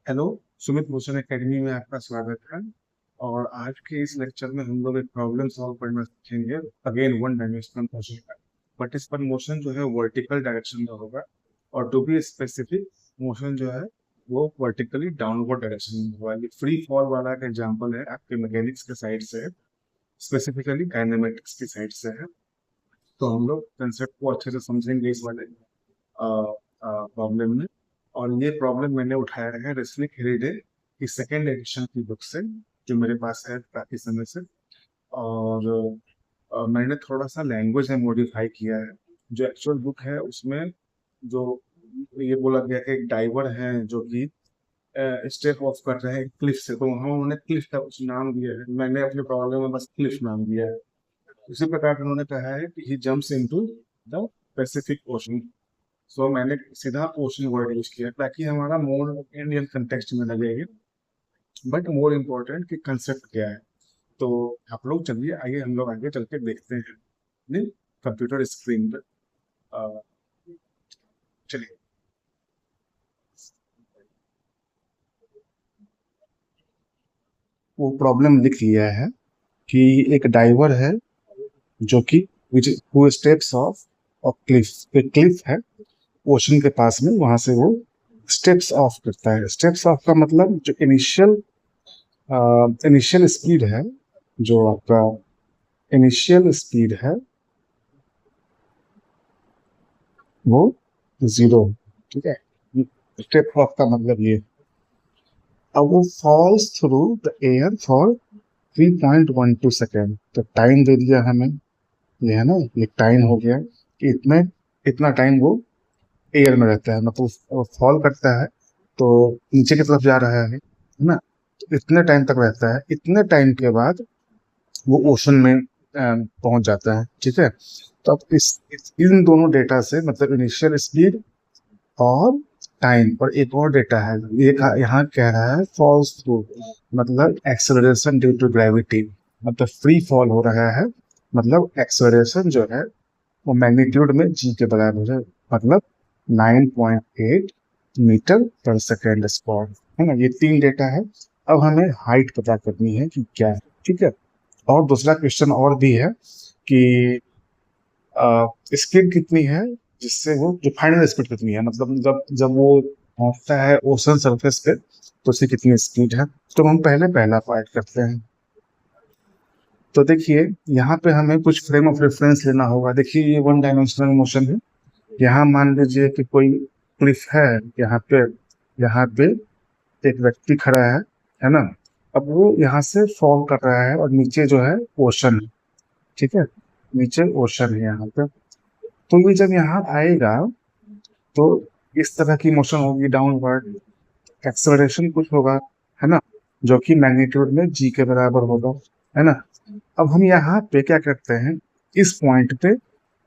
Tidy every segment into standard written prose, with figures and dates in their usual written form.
Hello. Sumit Bhushan academy में आपका स्वागत है। और आज के इस लेक्चर में हम लोग एक प्रॉब्लम सॉल्व करना सीखेंगे। अगेन वन डायमेंशनल मोशन का, बट इस पर मोशन जो है वर्टिकल डायरेक्शन में होगा। और टू बी स्पेसिफिक, मोशन जो है वो वर्टिकली डाउनवर्ड डायरेक्शन में होगा। ये फ्री फॉल वाला एक एग्जाम्पल है, आपके मैकेनिक्स के साइड से है, स्पेसिफिकली काइनेमेटिक्स की साइड से है। तो हम लोग कंसेप्ट को अच्छे से समझेंगे इस वाले प्रॉब्लम में। और ये प्रॉब्लम मैंने उठाया है रेस्लिंग हेरिडे की सेकेंड एडिशन की बुक से, जो मेरे पास है काफी समय से। और मैंने थोड़ा सा लैंग्वेज में मॉडिफाई किया है। जो एक्चुअल बुक है उसमें जो ये बोला गया है, एक डाइवर है जो कि स्टेप ऑफ कर रहे हैं क्लिफ से, तो वहाँ उन्होंने क्लिफ का कुछ नाम दिया है, मैंने अपने प्रॉब्लम में बस क्लिफ नाम दिया है। उसी प्रकार उन्होंने कहा है कि he jumps into the Pacific Ocean. So मैंने सीधा ओशन वर्ड यूज किया ताकि हमारा मोर इंडियन कंटेक्स्ट में लगेगा। बट मोर इम्पोर्टेंट कि कंसेप्ट क्या है। तो आप लोग चलिए, आइए हम लोग आगे चल के देखते हैं नहीं कंप्यूटर स्क्रीन पर। अ, चलिए। वो प्रॉब्लम लिख लिया है कि एक डाइवर है जो कि विच हु स्टेप्स ऑफ और क्लिफ पे, क्लिफ है ओशन के पास में, वहां से वो स्टेप्स ऑफ करता है। स्टेप्स ऑफ का मतलब जो इनिशियल इनिशियल स्पीड है, जो आपका इनिशियल स्पीड है वो जीरो। ठीक है, स्टेप ऑफ का मतलब ये। अब वो falls through the air for 3.12 second. तो टाइम दे दिया हमें, ये है ना, ये टाइम हो गया कि इतने इतना टाइम वो एयर में रहता है, मतलब वो फॉल करता है तो नीचे की तरफ जा रहा है ना। तो इतने टाइम तक रहता है, इतने टाइम के बाद वो ओशन में पहुंच जाता है। ठीक है, तो अब इन दोनों डेटा से, मतलब इनिशियल स्पीड और टाइम, और एक और डेटा है ये यहाँ कह रहा है फॉल्स थ्रू, मतलब एक्सेलरेशन ड्यू टू ग्रेविटी, मतलब फ्री फॉल हो रहा है। मतलब एक्सेलरेशन जो है वो मैग्नीट्यूड में जी के बराबर है, मतलब 9.8 मीटर पर सेकेंड स्क्वायर, है ना। ये तीन डेटा है। अब हमें हाइट पता करनी है कि क्या है। ठीक है, और दूसरा क्वेश्चन और भी है कि स्पीड कितनी है, जिससे वो जो फाइनल स्पीड कितनी है, मतलब जब जब वो पहुंचता है ओशन सरफेस पे तो उसकी कितनी स्पीड है। तो हम पहले पहला पार्ट करते हैं। तो देखिए, यहाँ पे हमें कुछ फ्रेम ऑफ रेफरेंस लेना होगा। देखिए, ये वन डायमेंशनल मोशन है। यहाँ मान लीजिए कि कोई क्लिफ है, यहाँ पे यहाँ पे एक व्यक्ति खड़ा है ना। अब वो यहाँ से फॉल कर रहा है और नीचे जो है ओशन है। ठीक है, नीचे ओशन है यहाँ पे। तो ये जब यहाँ आएगा तो इस तरह की मोशन होगी डाउनवर्ड, एक्सेलरेशन कुछ होगा, है ना, जो कि मैग्नीट्यूड में जी के बराबर होगा, है ना। अब हम यहाँ पे क्या करते हैं, इस पॉइंट पे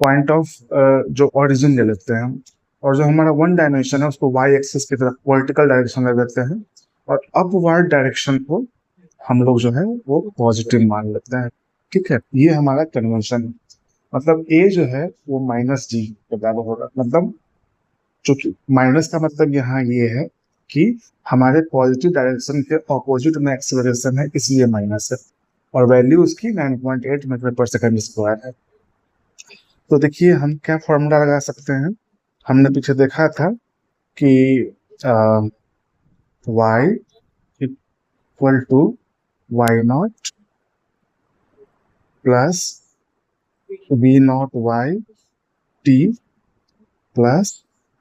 पॉइंट ऑफ जो ओरिजिन ले लेते हैं हम, और जो हमारा वन डायमेंशन है उसको वाई एक्सिस की तरफ वर्टिकल डायरेक्शन ले लेते हैं, और अपवर्ड डायरेक्शन को हम लोग जो है वो पॉजिटिव मान लेते हैं। ठीक है, ये हमारा कन्वेंशन है। मतलब ए जो है वो माइनस जी के बराबर होगा, मतलब चूंकि माइनस का मतलब यहाँ ये है कि हमारे पॉजिटिव डायरेक्शन के ऑपोजिट में एक्सेलरेशन है, इसलिए माइनस है। और वैल्यू उसकी 9.8 मीटर पर सेकंड स्क्वायर है। तो देखिए, हम क्या फॉर्मूला लगा सकते हैं। हमने पीछे देखा था कि y equal to Y naught plus V naught Y T plus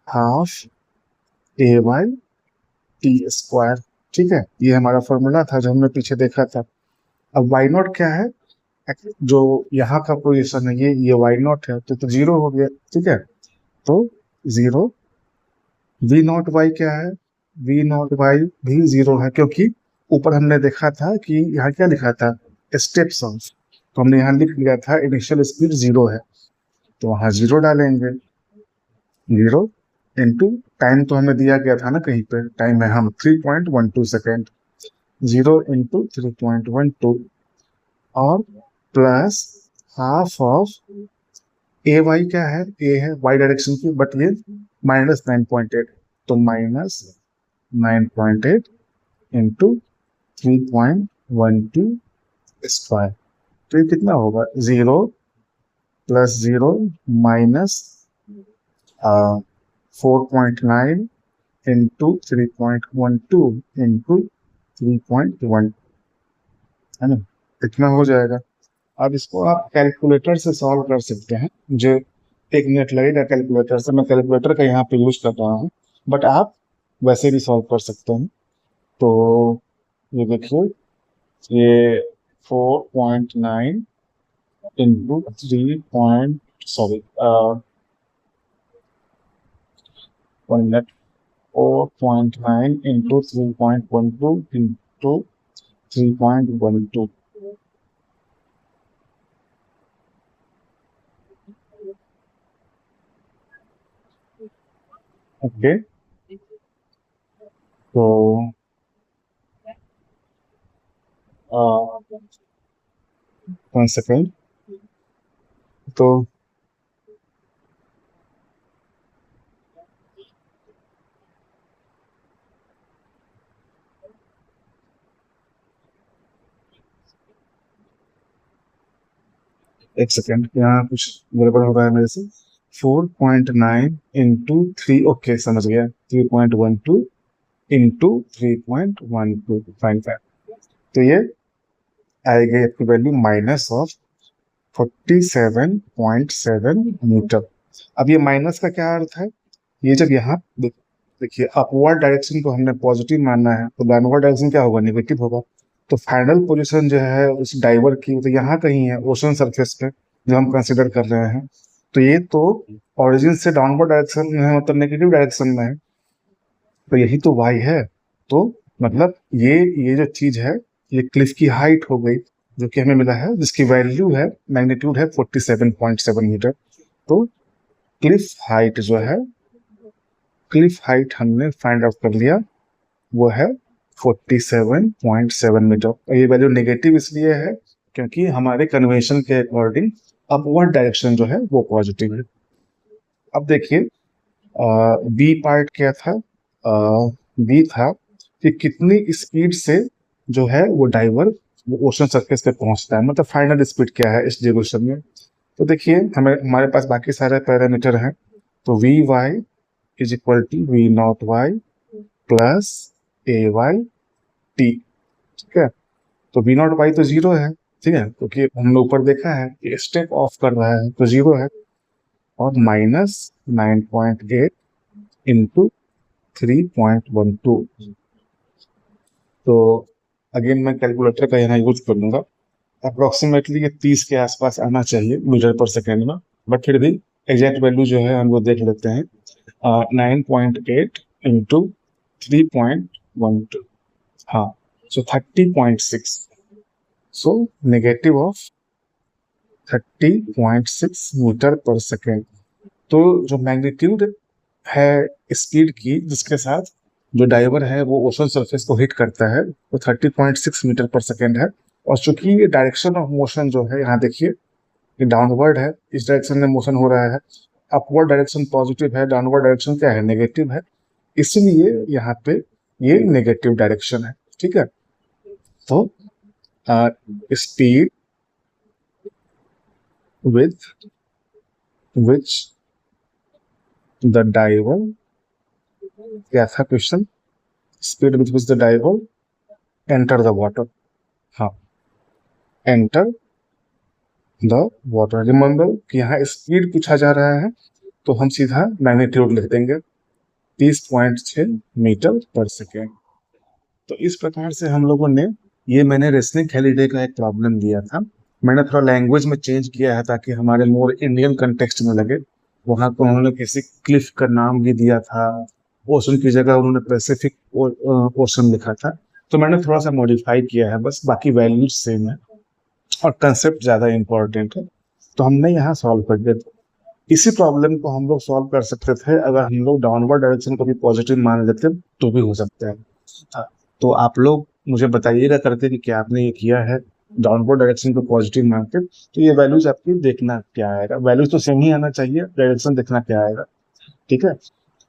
half A Y T square. ठीक है, ये हमारा फॉर्मूला था जो हमने पीछे देखा था। अब वाई नॉट क्या है, जो यहाँ का पोजीशन है, ये वाई नॉट है, तो जीरो हो गया। ठीक है, तो जीरो। वी नॉट वाई क्या है, वी नॉट वाई भी जीरो है, क्योंकि ऊपर हमने देखा था कि यहाँ क्या लिखा था, स्टेप्स ऑफ। तो हमने यहाँ लिख लिया था इनिशियल स्पीड जीरो है, तो वहाँ जीरो डालेंगे। जीरो इंटू टाइम तो हमें दिया गया था ना कहीं पे, टाइम है हम 3.12 सेकेंड। जीरो इंटू 3.12, और plus half of A Y क्या है, ए है वाई डायरेक्शन की, बट ये -9.8, तो माइनस 9.8 इंटू 3.12 स्क्वायर। तो ये कितना होगा, 0 प्लस 0 माइनस 4.9 इंटू 3.12 इंटू 3.1, है ना, इतना हो जाएगा। अब इसको आप कैलकुलेटर से सॉल्व कर सकते हैं। मुझे 1 मिनट लगेगा कैलकुलेटर से, मैं कैलकुलेटर का यहाँ पे यूज कर रहा हूँ, बट आप वैसे भी सॉल्व कर सकते हैं। तो ये देखिए, ये 4.9 into 3 point, sorry 1 minute, 4.9 into 3.12 into 3.12, okay. तो 1 सेकेंड, तो एक सेकेंड, यहाँ कुछ गड़बड़ हो रहा है मेरे से। 4.9 इंटू 3, ओके समझ गया, 3.12 इंटू 3.12, फाइन फाइन। तो ये आएगी आपकी वैल्यू माइनस ऑफ 47.7 मीटर। अब ये माइनस का क्या अर्थ है, ये जब यहाँ देखिए अपवर्ड डायरेक्शन को हमने पॉजिटिव मानना है, तो डाउनवर्ड डायरेक्शन क्या होगा, नेगेटिव होगा। तो फाइनल पोजीशन जो है उस डाइवर की, तो यहाँ कहीं है ओशन सरफेस पे जो हम कंसिडर कर रहे हैं। तो ये तो ओरिजिन से डाउनवर्ड डायरेक्शन में है, मतलब नेगेटिव डायरेक्शन में है, तो यही तो वाई है। तो मतलब ये जो चीज है, ये क्लिफ की हाइट हो गई जो कि हमें मिला है, जिसकी वैल्यू है, मैग्नीट्यूड है 47.7 मीटर। तो क्लिफ हाइट जो है, क्लिफ हाइट हमने फाइंड आउट कर लिया, वो है 47.7 मीटर। ये वैल्यू नेगेटिव इसलिए है क्योंकि हमारे कन्वेंशन के अकॉर्डिंग अपवर्ड डायरेक्शन जो है वो पॉजिटिव है। अब देखिए बी पार्ट क्या था, बी था कि कितनी स्पीड से जो है वो डाइवर वो ओशन सरफेस पे पहुंचता है, मतलब फाइनल स्पीड क्या है इस ड्यूरेशन में। तो देखिए हमें, हमारे पास बाकी सारे पैरामीटर हैं। तो V Y is equal to V naught Y plus A Y T, ठीक है। तो वी नॉट वाई तो जीरो है, ठीक है, क्योंकि हमने ऊपर देखा है कि स्टेप ऑफ कर रहा है तो जीरो है, और माइनस 9.8 इंटू 3.12। तो अगेन मैं कैलकुलेटर का यहाँ यूज कर लूंगा। अप्रोक्सीमेटली ये 30 के आसपास आना चाहिए मीटर पर सेकेंड में, बट फिर भी एग्जैक्ट वैल्यू जो है हम वो देख लेते हैं। 9.8 इंटू 3.12, हाँ, सो 30.6, सो नेगेटिव ऑफ 30.6 मीटर पर सेकेंड। तो जो मैग्नीट्यूड है स्पीड की जिसके साथ जो डाइवर है वो ओशन सरफेस को हिट करता है, वो 30.6 मीटर पर सेकेंड है। और चूंकि ये डायरेक्शन ऑफ मोशन जो है, यहाँ देखिए ये डाउनवर्ड है, इस डायरेक्शन में मोशन हो रहा है, अपवर्ड डायरेक्शन पॉजिटिव है, डाउनवर्ड डायरेक्शन क्या है, नेगेटिव है, इसलिए यहाँ पे ये नेगेटिव डायरेक्शन है, ठीक है। तो speed with which the diver, क्या था question, speed with which the diver enter the water, हाँ, एंटर द वाटर। रिमेंबर कि यहाँ स्पीड पूछा जा रहा है तो हम सीधा मैग्नीट्यूड लिख देंगे, 30.6 मीटर पर सेकेंड। तो इस प्रकार से हम लोगों ने, ये मैंने रेसनिंग हेलिडे का एक प्रॉब्लम दिया था, मैंने थोड़ा लैंग्वेज में चेंज किया है ताकि हमारे मोर इंडियन कंटेक्स्ट में लगे। वहां को उन्होंने किसी क्लिफ का नाम भी दिया था, ओशन की जगह उन्होंने पैसिफिक ओशन लिखा था, तो मैंने थोड़ा सा मॉडिफाई किया है बस, बाकी वैल्यूज सेम है और कंसेप्ट ज्यादा इंपॉर्टेंट है। तो हमने यहाँ सॉल्व कर दिया। इसी प्रॉब्लम को हम लोग सॉल्व कर सकते थे अगर हम लोग डाउनवर्ड डायरेक्शन को भी पॉजिटिव मान लेते तो भी हो सकता है। तो आप लोग मुझे बताइएगा करके कि क्या आपने ये किया है डाउनवर्ड डायरेक्शन को पॉजिटिव मान के। तो ये वैल्यूज आपकी देखना क्या आएगा, वैल्यूज तो सेम ही आना चाहिए, डायरेक्शन देखना क्या आएगा, ठीक है।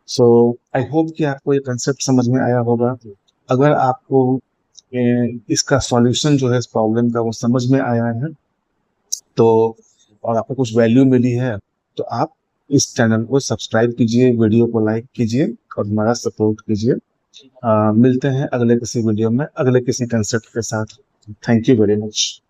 सो आई होप कि आपको ये कंसेप्ट समझ में आया होगा। अगर आपको इसका सॉल्यूशन जो है इस प्रॉब्लम का वो समझ में आया है तो और आपको कुछ वैल्यू मिली है तो आप इस चैनल को सब्सक्राइब कीजिए, वीडियो को लाइक कीजिए और हमारा सपोर्ट कीजिए। मिलते हैं अगले किसी वीडियो में अगले किसी कंसेप्ट के साथ। Thank you very much.